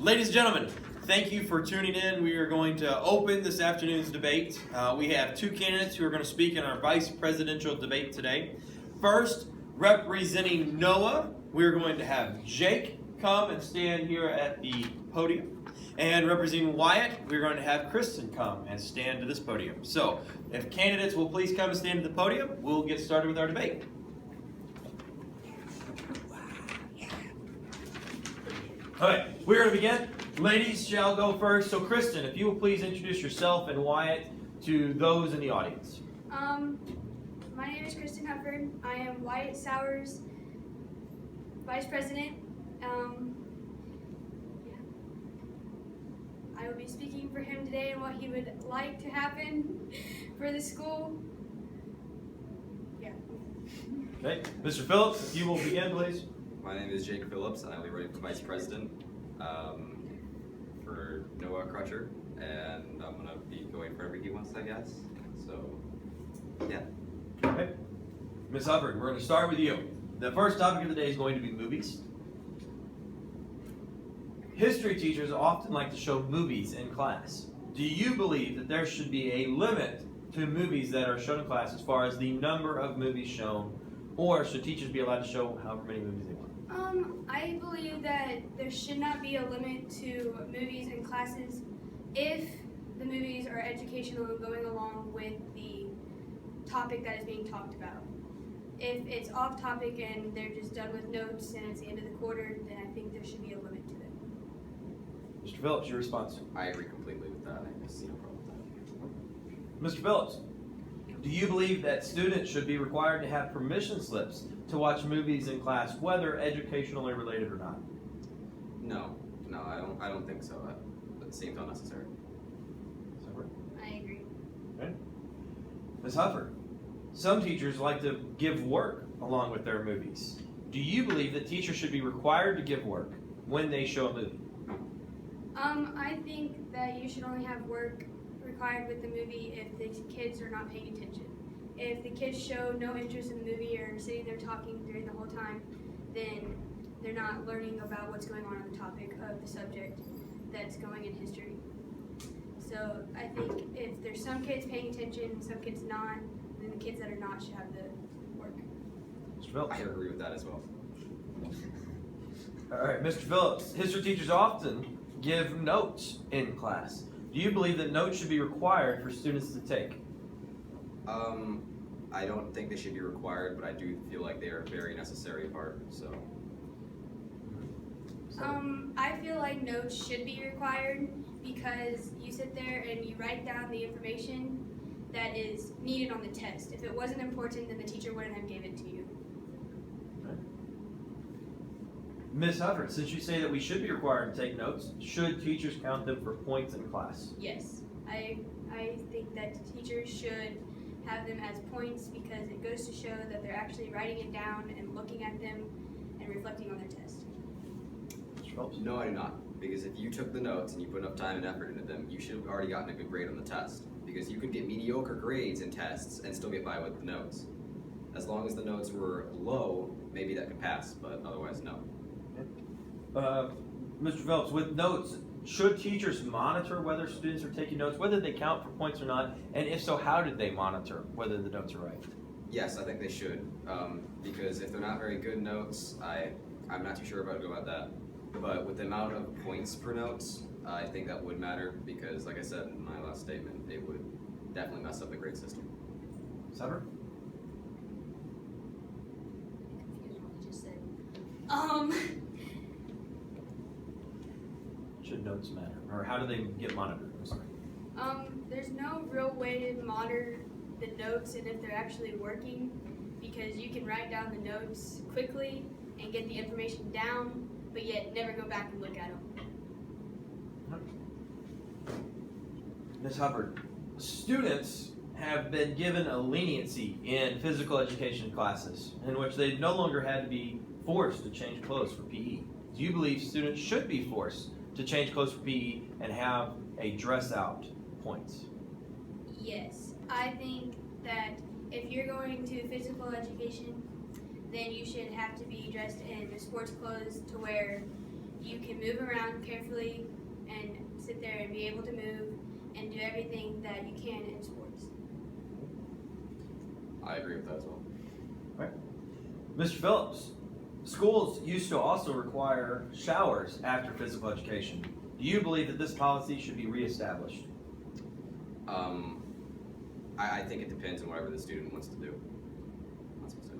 Ladies and gentlemen, thank you for tuning in. We are going to open this afternoon's debate. We have two candidates who are going to speak in our vice presidential debate today. First, representing Noah, we're going to have Jake come and stand here at the podium. And representing Wyatt, we're going to have Kristen come and stand to this podium. So, if candidates will please come and stand to the podium, we'll get started with our debate. Okay, we're going to begin. Ladies shall go first. So, Kristen, if you will please introduce yourself and Wyatt to those in the audience. My name is Kristen Hufford. I am Wyatt Sowers' vice president. I will be speaking for him today and what he would like to happen for the school. Yeah. Okay, Mr. Phillips, if you will begin, please. My name is Jake Phillips, and I'll be running for vice president for Noah Crutcher, and I'm gonna be going wherever he wants, I guess. So, yeah. Okay. Ms. Hubbard, we're going to start with you. The first topic of the day is going to be movies. History teachers often like to show movies in class. Do you believe that there should be a limit to movies that are shown in class as far as the number of movies shown, or should teachers be allowed to show however many movies they want? I believe that there should not be a limit to movies in classes if the movies are educational and going along with the topic that is being talked about. If it's off topic and they're just done with notes and it's the end of the quarter, then I think there should be a limit to it. Mr. Phillips, your response. I agree completely with that. I see no problem with that. Mr. Phillips, do you believe that students should be required to have permission slips to watch movies in class, whether educationally related or not? No, I don't think so. That seems unnecessary. I agree. Okay. Ms. Hufford, some teachers like to give work along with their movies. Do you believe that teachers should be required to give work when they show a movie? I think that you should only have work required with the movie if the kids are not paying attention. If the kids show no interest in the movie or are sitting there talking during the whole time, then they're not learning about what's going on the topic of the subject that's going in history. So I think if there's some kids paying attention, some kids not, then the kids that are not should have the work. Mr. Phillips? I agree with that as well. All right, Mr. Phillips, history teachers often give notes in class. Do you believe that notes should be required for students to take? I don't think they should be required, but I do feel like they are a very necessary part, so. I feel like notes should be required because you sit there and you write down the information that is needed on the test. If it wasn't important, then the teacher wouldn't have given it to you. Okay. Ms. Hufford, since you say that we should be required to take notes, should teachers count them for points in class? Yes, I think that teachers should have them as points because it goes to show that they're actually writing it down and looking at them and reflecting on their test. Mr. Phillips? No, I do not. Because if you took the notes and you put enough time and effort into them, you should have already gotten a good grade on the test. Because you could get mediocre grades in tests and still get by with the notes. As long as the notes were low, maybe that could pass, but otherwise, no. Mr. Phillips, with notes, should teachers monitor whether students are taking notes, whether they count for points or not, and if so, how did they monitor whether the notes are right? Yes, I think they should. Because if they're not very good notes, I'm not too sure about that. But with the amount of points per notes, I think that would matter because, like I said in my last statement, it would definitely mess up the grade system. Sever? Should notes matter? Or how do they get monitored? I'm sorry. There's no real way to monitor the notes and if they're actually working because you can write down the notes quickly and get the information down, but yet never go back and look at them. Ms. Hubbard, students have been given a leniency in physical education classes in which they no longer had to be forced to change clothes for PE. Do you believe students should be forced to change clothes for PE and have a dress out points? Yes, I think that if you're going to physical education, then you should have to be dressed in sports clothes to where you can move around carefully and sit there and be able to move and do everything that you can in sports. I agree with that as well. Mr. Phillips, schools used to also require showers after physical education. Do you believe that this policy should be reestablished? I think it depends on whatever the student wants to do. That's what's it.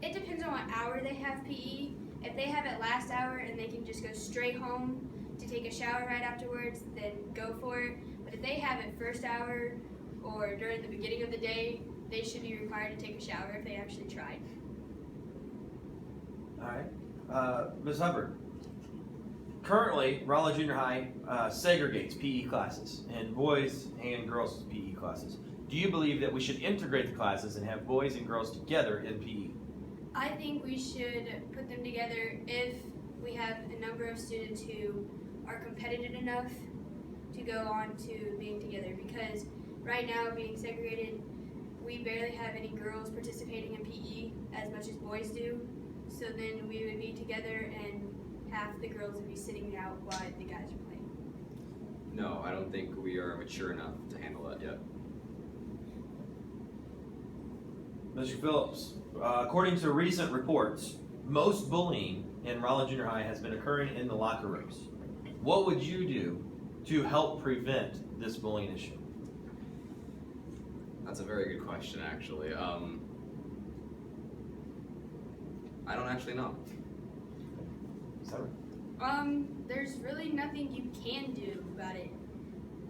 It depends on what hour they have PE. If they have it last hour and they can just go straight home to take a shower right afterwards, then go for it. But if they have it first hour or during the beginning of the day, they should be required to take a shower if they actually tried. All right. Ms. Hubbard, currently, Rolla Junior High segregates PE classes and boys and girls PE classes. Do you believe that we should integrate the classes and have boys and girls together in PE? I think we should put them together if we have a number of students who are competitive enough to go on to being together, because right now, being segregated, we barely have any girls participating in PE as much as boys do. So then we would be together and half the girls would be sitting out while the guys are playing. No, I don't think we are mature enough to handle that yet. Mr. Phillips, according to recent reports, most bullying in Rolla Junior High has been occurring in the locker rooms. What would you do to help prevent this bullying issue? That's a very good question, actually. I don't actually know. Sorry. There's really nothing you can do about it.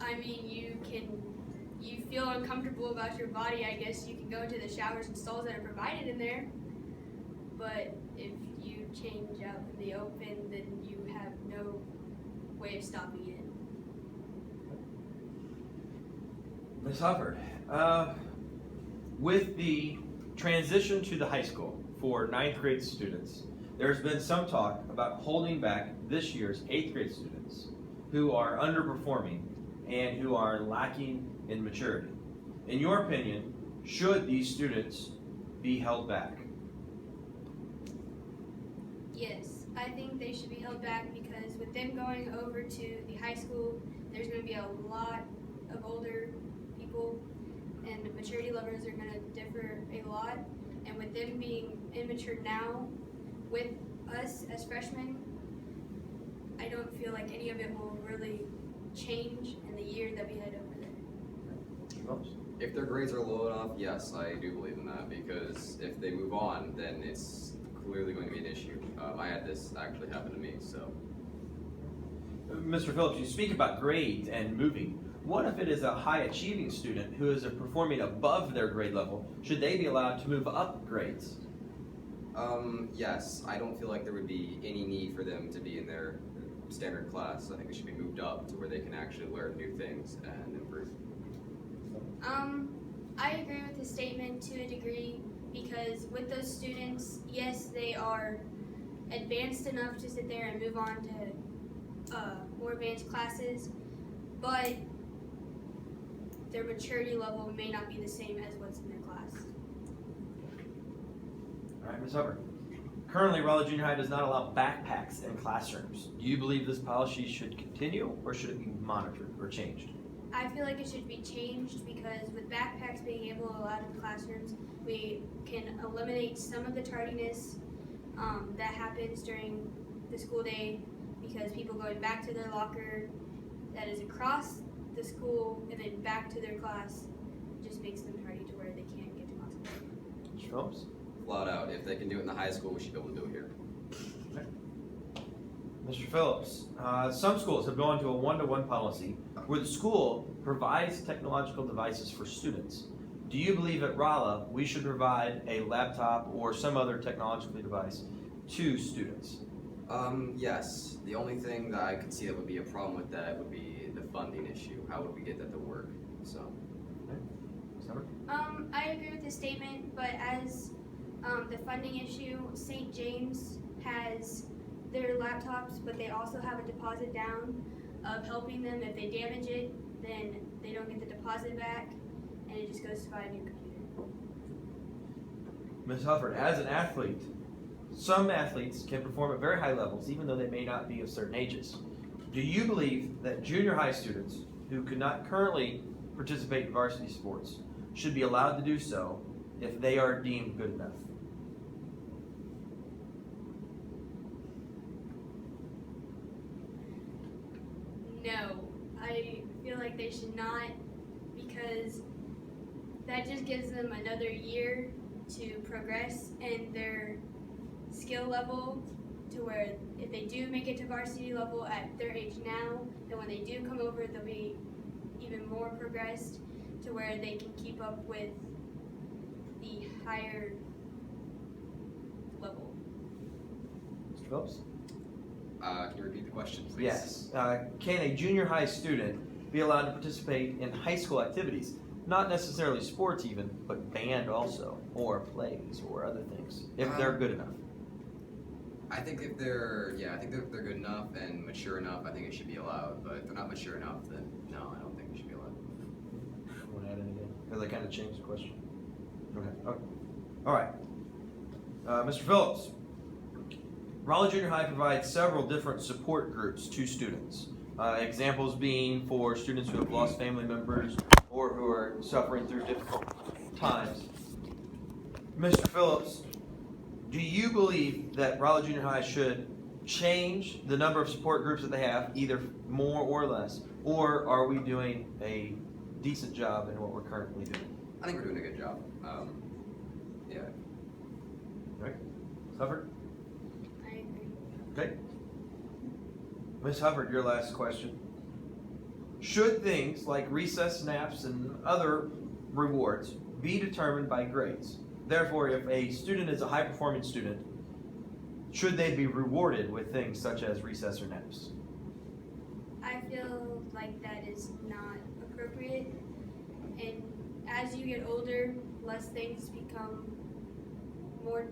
I mean, you feel uncomfortable about your body, I guess you can go into the showers and stalls that are provided in there. But if you change out in the open, then you have no way of stopping it. Ms. Hubbard, with the transition to the high school for 9th grade students, there's been some talk about holding back this year's 8th grade students who are underperforming and who are lacking in maturity. In your opinion, should these students be held back? Yes, I think they should be held back because with them going over to the high school, there's going to be a lot of older people and maturity levels are going to differ a lot. And with them being immature now, with us as freshmen, I don't feel like any of it will really change in the year that we head over there. If their grades are low enough, yes, I do believe in that, because if they move on, then it's clearly going to be an issue. I had this actually happen to me, so. Mr. Phillips, you speak about grades and moving. What if it is a high achieving student who is performing above their grade level? Should they be allowed to move up grades? Yes, I don't feel like there would be any need for them to be in their standard class. I think they should be moved up to where they can actually learn new things and improve. I agree with the statement to a degree because with those students, yes, they are advanced enough to sit there and move on to more advanced classes, but their maturity level may not be the same as what's in their class. All right, Ms. Hubbard. Currently, Rolla Junior High does not allow backpacks in classrooms. Do you believe this policy should continue or should it be monitored or changed? I feel like it should be changed because with backpacks being able to allow in classrooms, we can eliminate some of the tardiness that happens during the school day because people going back to their locker that is across the school and then back to their class just makes them tardy to where they can't get to class. Mr. Phillips? Flat out, if they can do it in the high school, we should be able to do it here. Mr. Phillips, some schools have gone to a one-to-one policy where the school provides technological devices for students. Do you believe at Rolla we should provide a laptop or some other technological device to students? Yes. The only thing that I could see that would be a problem with that would be the funding issue. How would we get that to work? So. I agree with the statement, but as the funding issue, St. James has their laptops, but they also have a deposit down of helping them if they damage it, then they don't get the deposit back, and it just goes to buy a new computer. Ms. Hufford, as an athlete, some athletes can perform at very high levels even though they may not be of certain ages. Do you believe that junior high students who could not currently participate in varsity sports should be allowed to do so if they are deemed good enough? No, I feel like they should not, because that just gives them another year to progress in their skill level, to where if they do make it to varsity level at their age now, then when they do come over, they'll be even more progressed, to where they can keep up with the higher level. Mr. Phillips? Can you repeat the question, please? Yes. Can a junior high student be allowed to participate in high school activities? Not necessarily sports even, but band also, or plays, or other things, if they're good enough. I think if they're good enough and mature enough, I think it should be allowed. But if they're not mature enough, then no, I don't think it should be allowed. Want to add anything? Because I kind of changed the question. Okay. All right. Mr. Phillips, Raleigh Junior High provides several different support groups to students. Examples being for students who have lost family members or who are suffering through difficult times. Mr. Phillips, do you believe that Raleigh Junior High should change the number of support groups that they have, either more or less, or are we doing a decent job in what we're currently doing? I think we're doing a good job. Yeah. Right? Hubbard? I agree. Okay. Ms. Hubbard, your last question. Should things like recess naps and other rewards be determined by grades? Therefore, if a student is a high-performing student, should they be rewarded with things such as recess or naps? I feel like that is not appropriate, and as you get older, more things become more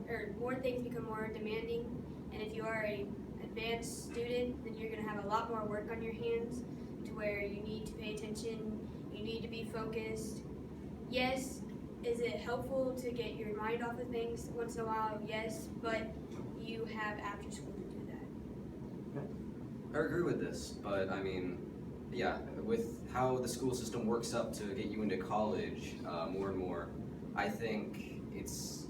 demanding, and if you are a advanced student, then you're going to have a lot more work on your hands, to where you need to pay attention, you need to be focused. Yes, is it helpful to get your mind off of things once in a while? Yes, but you have after school to do that. I agree with this, but I mean, yeah, with how the school system works up to get you into college more and more, I think it's.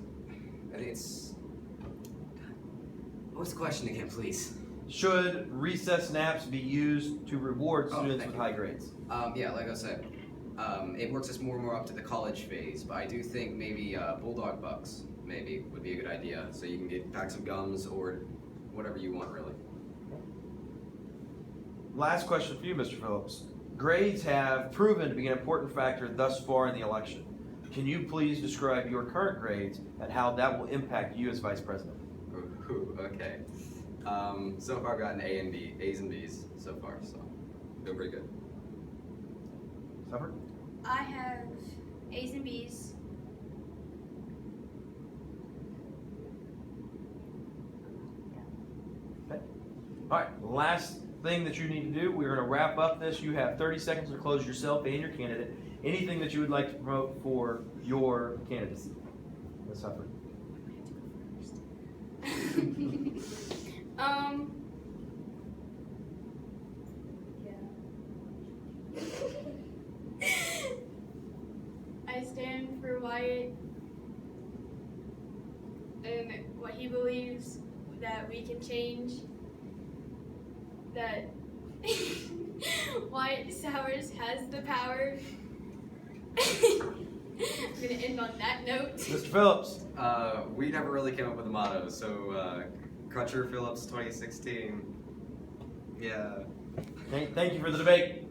What's the question again, please? Should recess naps be used to reward students thank with you. high grades? Yeah, like I said, it works us more and more up to the college phase, but I do think maybe Bulldog Bucks maybe would be a good idea, so you can get packs of gums or whatever you want, really. Last question for you, Mr. Phillips. Grades have proven to be an important factor thus far in the election. Can you please describe your current grades and how that will impact you as vice president? Ooh, okay. So far I've gotten A's and B's so far, so doing pretty good. Suffer? I have A's and B's. Okay. All right, last thing that you need to do, we're going to wrap up this. You have 30 seconds to close yourself and your candidate. Anything that you would like to promote for your candidacy? Ms. Hufford. I stand for Wyatt and what he believes that we can change, that Wyatt Sowers has the power. I'm gonna end on that note. Mr. Phillips. We never really came up with a motto, so Crutcher Phillips 2016. Yeah. Thank you for the debate.